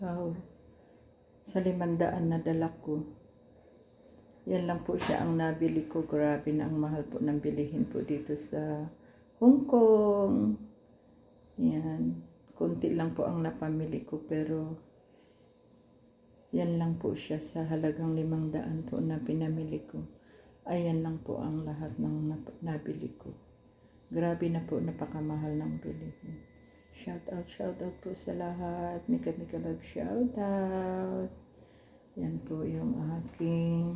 Wow. Sa 500 na dala ko. Yan lang po siya ang nabili ko. Grabe na ang mahal po ng bilihin po dito sa Hong Kong. Yan. Kunti lang po ang napamili ko pero yan lang po siya sa halagang 500 po na pinamili ko. Ayan lang po ang lahat ng nabili ko. Grabe na po, napakamahal ng bilihin. Shout out po sa lahat. Mika love shout out. Yan po yung aking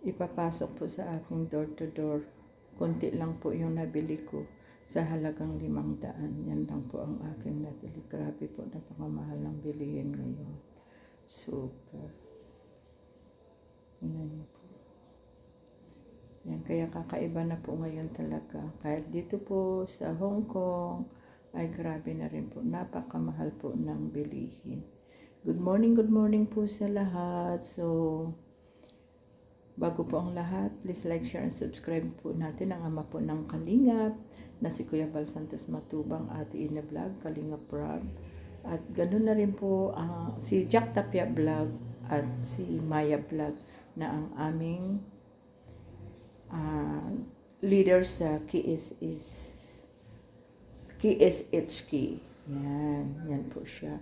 ipapasok po sa aking door to door. Kunti lang po yung nabili ko sa halagang 500. Yan lang po ang aking nabili. Grabe po, napakamahal ng bilihin ngayon. Super. Yan po. Yan, kaya kakaiba na po ngayon talaga. Kahit dito po sa Hong Kong, ay grabe na rin po. Napakamahal po ng bilihin. Good morning po sa lahat. So, bago po ang lahat, please like, share, and subscribe po natin ang ama po ng Kalingap na si Kuya Bal Santos Matubang, Ate Ina Vlog, Kalingap Rob. At ganoon na rin po si Jack Tapia Vlog at si Maya Vlog na ang aming leaders sa KSHK. Yan po siya.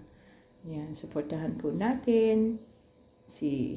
Yan, suportahan po natin si